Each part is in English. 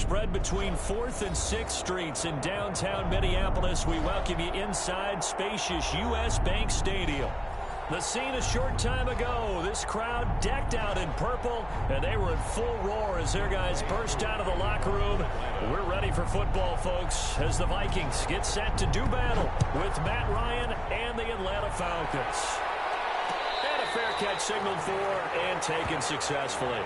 spread between 4th and 6th Streets in downtown Minneapolis. We welcome you inside spacious U.S. Bank Stadium. The scene a short time ago, this crowd decked out in purple, and they were in full roar as their guys burst out of the locker room. We're ready for football, folks, as the Vikings get set to do battle with Matt Ryan and the Atlanta Falcons. And a fair catch signaled for and taken successfully.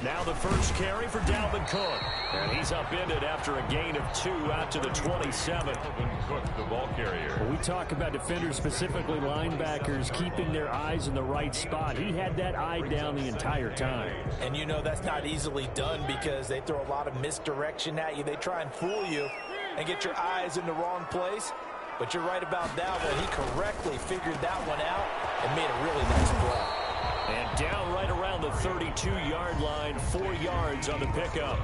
Now the first carry for Dalvin Cook. And he's upended after a gain of 2 out to the 27. Dalvin Cook, the ball carrier. When we talk about defenders, specifically linebackers, keeping their eyes in the right spot. He had that eye down the entire time. And you know that's not easily done because they throw a lot of misdirection at you. They try and fool you and get your eyes in the wrong place. But you're right about that one. He correctly figured that one out and made a really nice play. And down right around the 32-yard line, 4 yards on the pickup.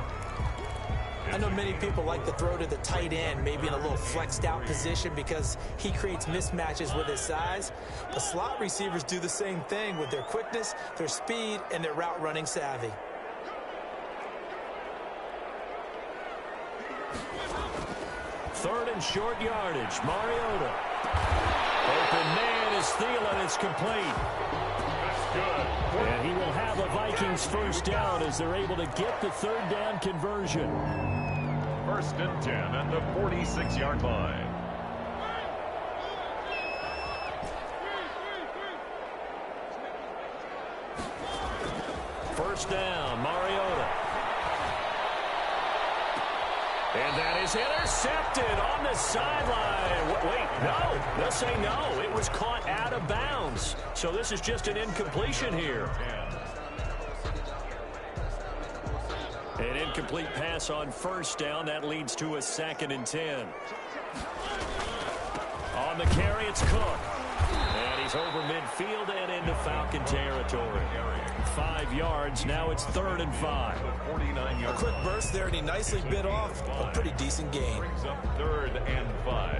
I know many people like to throw to the tight end, maybe in a little flexed out position because he creates mismatches with his size. The slot receivers do the same thing with their quickness, their speed, and their route running savvy. Third and short yardage, Mariota. Open man is Thielen, it's complete. And he will have a Vikings first down as they're able to get the third down conversion. 1st and 10 at the 46-yard line. First down, Mariota. And that is intercepted on the sideline. Wait, no. They'll say no. It was caught out of bounds. So this is just an incompletion here. An incomplete pass on first down. That leads to a 2nd and 10. On the carry, it's Cook. And he's over midfield and into Falcon territory. 5 yards. Now it's 3rd and 5. A quick burst there, and he nicely bit off a pretty decent gain. Brings up 3rd and 5.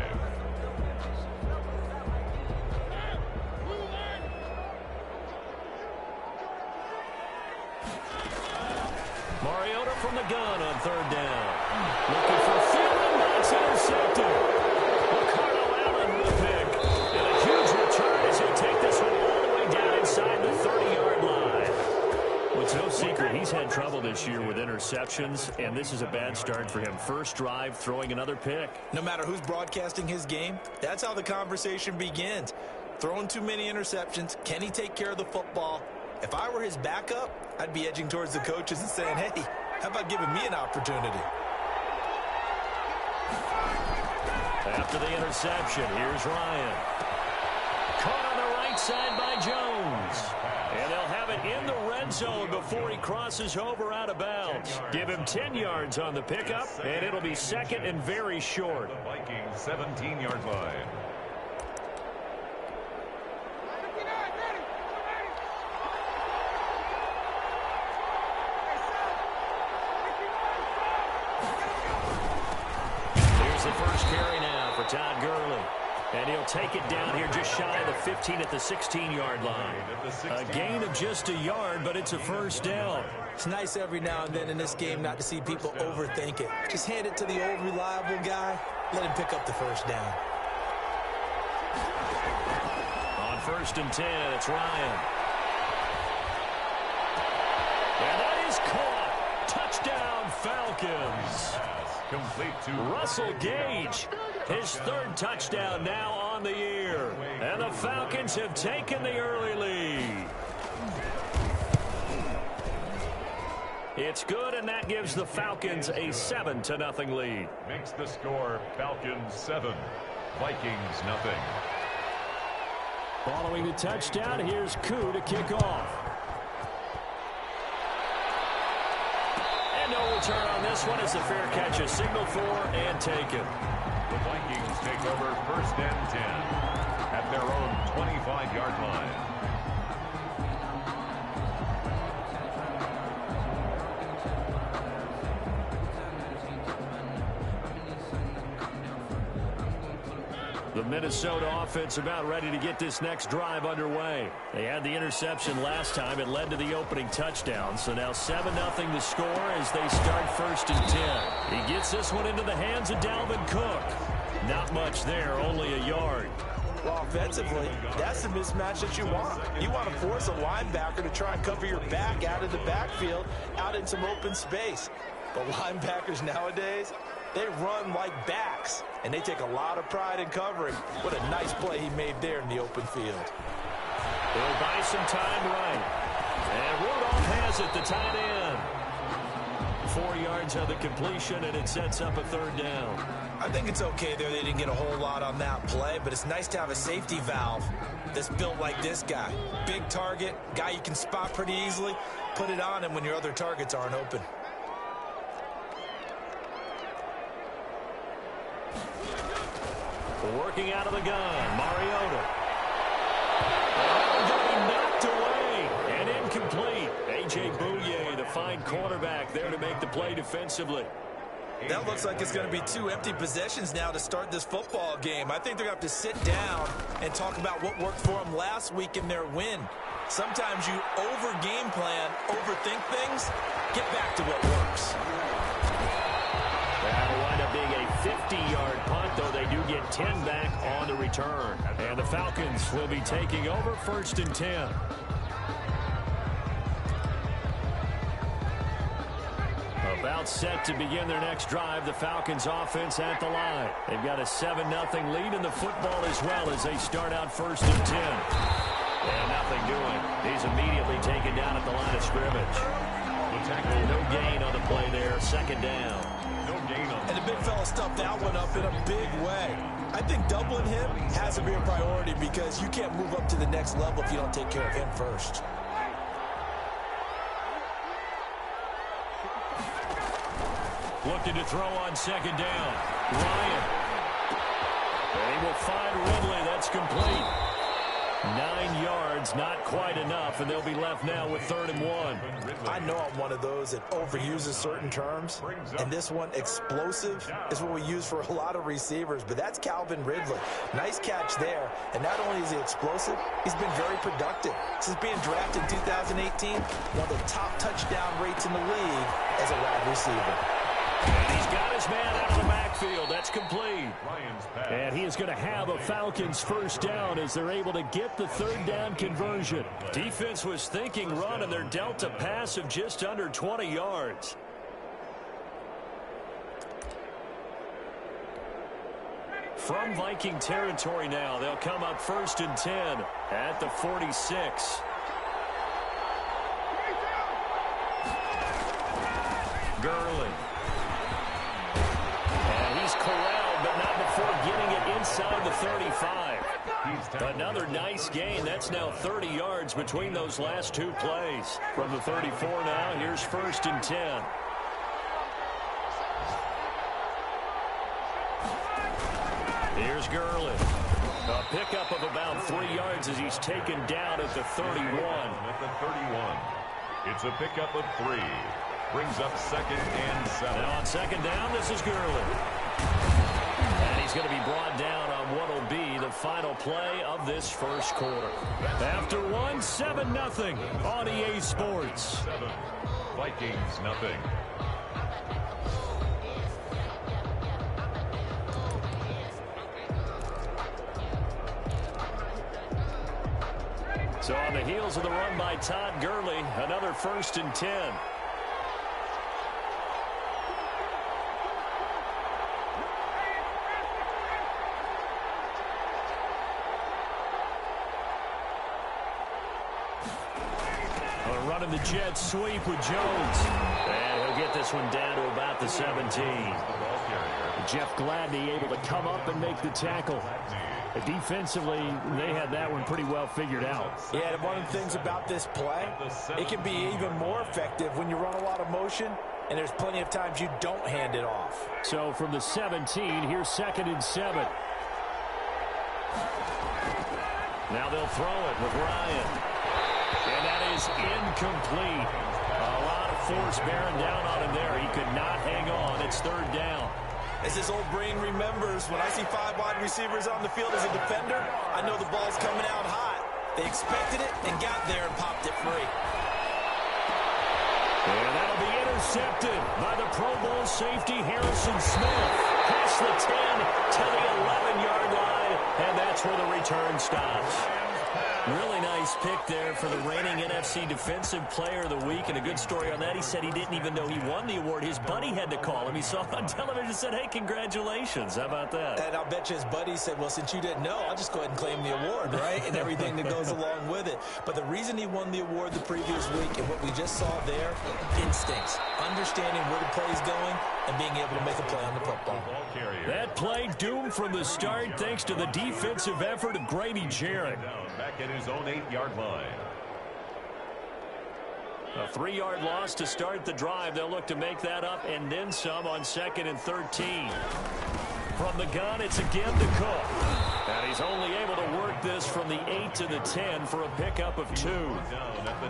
Mariota from the gun on 3rd down. Looking for Thielen, but it's intercepted. Ricardo Allen with a pick. And a huge return as he'll take this one all the way down inside the 30-yard line. Well, it's no secret he's had trouble this year with interceptions, and this is a bad start for him. First drive, throwing another pick. No matter who's broadcasting his game, that's how the conversation begins. Throwing too many interceptions. Can he take care of the football? If I were his backup, I'd be edging towards the coaches and saying, hey, how about giving me an opportunity? After the interception, here's Ryan. Caught on the right side by Jones. And they'll have it in the red zone before he crosses over out of bounds. Give him 10 yards on the pickup, and it'll be 2nd and very short. The Vikings 17-yard line. The first carry now for Todd Gurley. And he'll take it down here just shy of the 15 at the 16-yard line. A gain of just a yard, but it's a first down. It's nice every now and then in this game not to see people overthink it. Just hand it to the old reliable guy. Let him pick up the first down. On 1st and 10, it's Ryan. And that is caught. Touchdown, Falcons. Complete to Russell Gage, his 3rd touchdown now on the year. And the Falcons have taken the early lead. It's good, and that gives the Falcons a 7-0 lead. Makes the score Falcons 7, Vikings nothing. Following the touchdown, here's Koo to kick off. And no return on this one as the fair catch is signaled for and taken. The Vikings take over 1st and 10 at their own 25-yard line. The Minnesota offense about ready to get this next drive underway. They had the interception last time. It led to the opening touchdown. So now 7-0 to score as they start 1st and 10. He gets this one into the hands of Dalvin Cook. Not much there, only a yard. Well, offensively, that's the mismatch that you want. You want to force a linebacker to try and cover your back out of the backfield, out in some open space. But linebackers nowadays, they run like backs, and they take a lot of pride in covering. What a nice play he made there in the open field. They'll buy some time right. And Rudolph has it, the tight end. 4 yards on the completion, and it sets up a 3rd down. I think it's okay there. They didn't get a whole lot on that play, but it's nice to have a safety valve that's built like this guy. Big target, guy you can spot pretty easily. Put it on him when your other targets aren't open. Working out of the gun, Mariota. Getting knocked away and incomplete. A.J. Bouye, the fine cornerback, there to make the play defensively. That looks like it's going to be 2 empty possessions now to start this football game. I think they're going to have to sit down and talk about what worked for them last week in their win. Sometimes you over-game plan, overthink things. Get back to what works. That'll wind up being a 50-yard punt, though they do get 10 back on the return. And the Falcons will be taking over 1st and 10. About set to begin their next drive, the Falcons offense at the line. They've got a 7-0 lead in the football as well as they start out 1st and 10. And nothing doing. He's immediately taken down at the line of scrimmage. No gain on the play there, 2nd down. And the big fella stuffed that one up in a big way. I think doubling him has to be a priority because you can't move up to the next level if you don't take care of him first. Looking to throw on 2nd down. Ryan. And he will find Ridley. That's complete. 9 yards, not quite enough, and they'll be left now with 3rd and 1. I know I'm one of those that overuses certain terms, and this one, explosive, is what we use for a lot of receivers, but that's Calvin Ridley. Nice catch there, and not only is he explosive, he's been very productive. Since being drafted in 2018, one of the top touchdown rates in the league as a wide receiver. And he's got his man out of the backfield. That's complete. And he is going to have a Falcons 1st down as they're able to get the 3rd down conversion. Defense was thinking run, and they're dealt a pass of just under 20 yards. From Viking territory now, they'll come up 1st and 10 at the 46. Gurley. He's corralled, but not before getting it inside the 35. Another nice gain. That's now 30 yards between those last 2 plays. From the 34 now, here's 1st and 10. Here's Gurley. A pickup of about 3 yards as he's taken down at the 31. At the 31. It's a pickup of 3. Brings up 2nd and 7. Now on 2nd down, this is Gurley. And he's going to be brought down on what will be the final play of this 1st quarter. After 7-0 on EA Sports. 7. Vikings nothing. So on the heels of the run by Todd Gurley, another 1st and 10. Running the jet sweep with Jones. And he'll get this one down to about the 17. Jeff Gladney able to come up and make the tackle. Defensively, they had that one pretty well figured out. Yeah, and one of the things about this play, it can be even more effective when you run a lot of motion, and there's plenty of times you don't hand it off. So from the 17, here's 2nd and 7. Now they'll throw it with Ryan. And that is incomplete. A lot of force bearing down on him there. He could not hang on. It's 3rd down. As his old brain remembers, when I see 5 wide receivers on the field as a defender, I know the ball's coming out hot. They expected it and got there and popped it free. And that'll be intercepted by the Pro Bowl safety Harrison Smith. Past the 10 to the 11-yard line, and that's where the return stops. Really nice pick there for the reigning NFC Defensive Player of the Week, and a good story on that. He said he didn't even know he won the award. His buddy had to call him. He saw it on television and said, hey, congratulations. How about that? And I'll bet you his buddy said, well, since you didn't know, I'll just go ahead and claim the award, right? And everything that goes along with it. But the reason he won the award the previous week and what we just saw there, instincts, understanding where the play is going and being able to make a play on the football. That play doomed from the start thanks to the defensive effort of Grady Jarrett. Back at his own 8-yard line. A 3-yard loss to start the drive. They'll look to make that up and then some on 2nd and 13. From the gun, it's again to Cook. And he's only able to work this from the 8 to the 10 for a pickup of 2.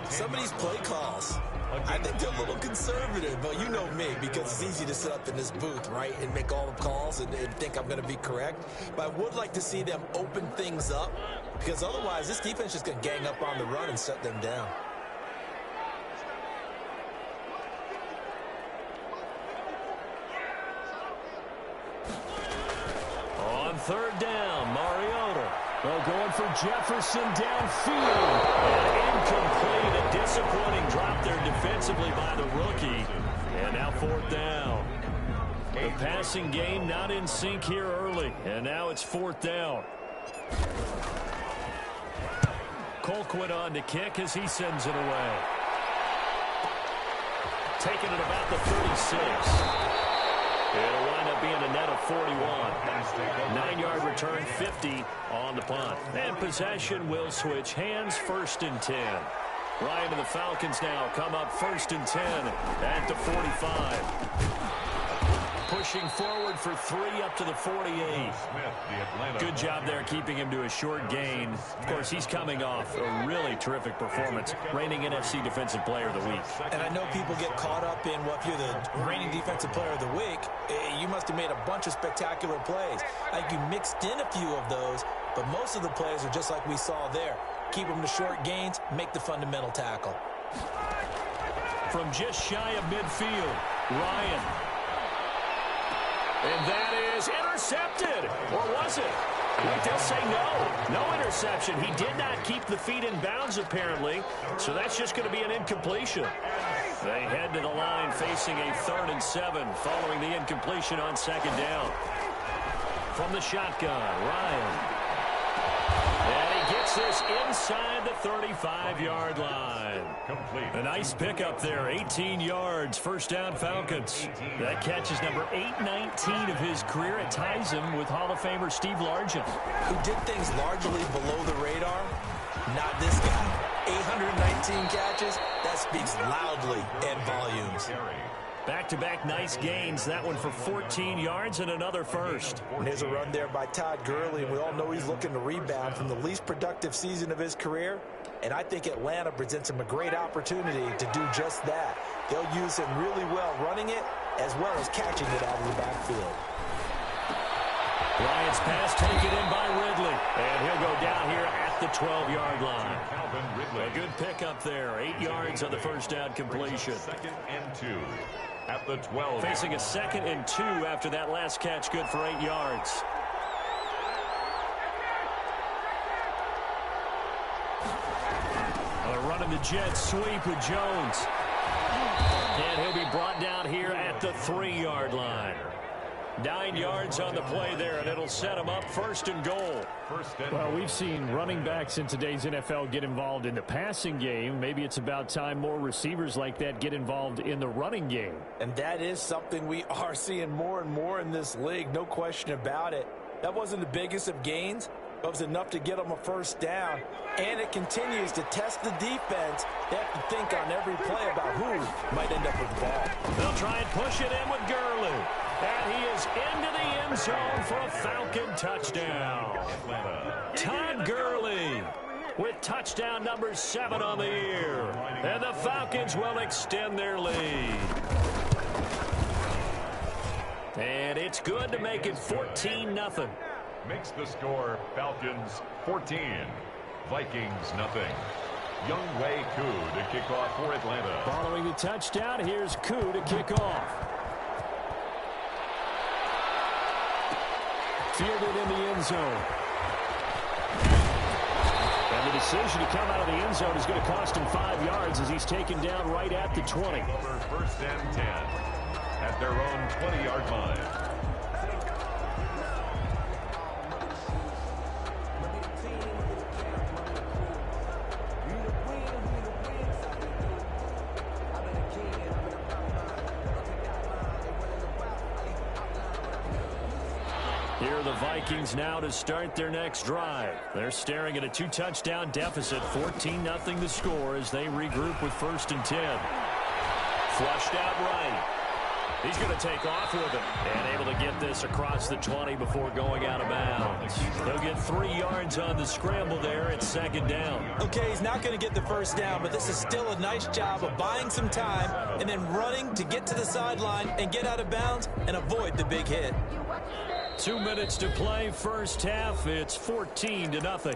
Some of these play calls, I think they're a little conservative, but you know me, because it's easy to sit up in this booth, right, and make all the calls and think I'm going to be correct. But I would like to see them open things up, because otherwise this defense is going to gang up on the run and shut them down. On 3rd down, Mariota. Well, going for Jefferson downfield. And incomplete. A disappointing drop there defensively by the rookie. And now 4th down. The passing game not in sync here early. And now it's 4th down. Colquitt on to kick as he sends it away. Taking it about the 36. It'll wind up being a net of 41. 9-yard return, 50 on the punt. And possession will switch hands, 1st and 10. Ryan and the Falcons now come up 1st and 10 at the 45. Pushing forward for 3 up to the 48. Good job there keeping him to a short gain. Of course, he's coming off a really terrific performance. Reigning NFC Defensive Player of the Week. And I know people get caught up in, well, if you're the reigning Defensive Player of the Week, you must have made a bunch of spectacular plays. Like you mixed in a few of those, but most of the plays are just like we saw there. Keep them to short gains, make the fundamental tackle. From just shy of midfield, Ryan. And that is intercepted. Or was it? Wait, they'll say no. No interception. He did not keep the feet in bounds, apparently. So that's just going to be an incompletion. They head to the line facing a 3rd and 7 following the incompletion on 2nd down. From the shotgun, Ryan. And he gets this inside the 35-yard line. Complete. A nice pickup there, 18 yards, 1st down Falcons. That catch is number 819 of his career. It ties him with Hall of Famer Steve Largent, who did things largely below the radar. Not this guy. 819 catches, that speaks loudly in volumes. Back-to-back nice gains. That one for 14 yards and another 1st. And here's a run there by Todd Gurley, and we all know he's looking to rebound from the least productive season of his career. And I think Atlanta presents him a great opportunity to do just that. They'll use him really well running it as well as catching it out of the backfield. Bryant's pass taken in by Ridley. And he'll go down here at the 12-yard line. A good pickup there. 8 yards on the 1st down completion. 2nd and 2 at the 12. Facing a 2nd and 2 after that last catch. Good for 8 yards. Running the jet sweep with Jones. And he'll be brought down here at the 3-yard line. 9 yards on the play there, and it'll set him up 1st and goal. Well, we've seen running backs in today's NFL get involved in the passing game. Maybe it's about time more receivers like that get involved in the running game. And that is something we are seeing more and more in this league, no question about it. That wasn't the biggest of gains. It was enough to get them a 1st down. And it continues to test the defense. They have to think on every play about who might end up with the ball. They'll try and push it in with Gurley. And he is into the end zone for a Falcon touchdown. Todd Gurley with touchdown number 7 on the year. And the Falcons will extend their lead. And it's good to make it 14-0. Makes the score Falcons 14, Vikings nothing. Younghoe Koo to kick off for Atlanta. Following the touchdown, here's Koo to kick off. Fielded in the end zone. And the decision to come out of the end zone is going to cost him 5 yards as he's taken down right at the 20. Over 1st and 10 at their own 20-yard line. Here are the Vikings now to start their next drive. They're staring at a 2-touchdown deficit, 14-0 the score as they regroup with 1st and 10. Flushed out right. He's going to take off with it and able to get this across the 20 before going out of bounds. He'll get 3 yards on the scramble there at 2nd down. Okay, he's not going to get the 1st down, but this is still a nice job of buying some time and then running to get to the sideline and get out of bounds and avoid the big hit. 2 minutes to play, first half. It's 14-0.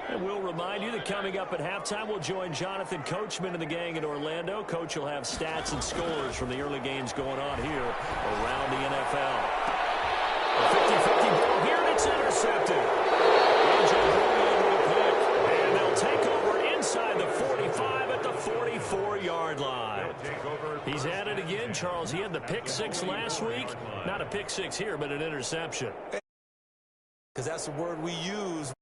And we'll remind you that coming up at halftime, we'll join Jonathan Coachman and the gang in Orlando. Coach will have stats and scores from the early games going on here around the NFL. A 50-50 ball here, and it's intercepted. And they'll take over inside the 45 at the 44-yard line. He's at it again, Charles. He had the pick 6 last week. Not a pick 6 here, but an interception. Because that's the word we use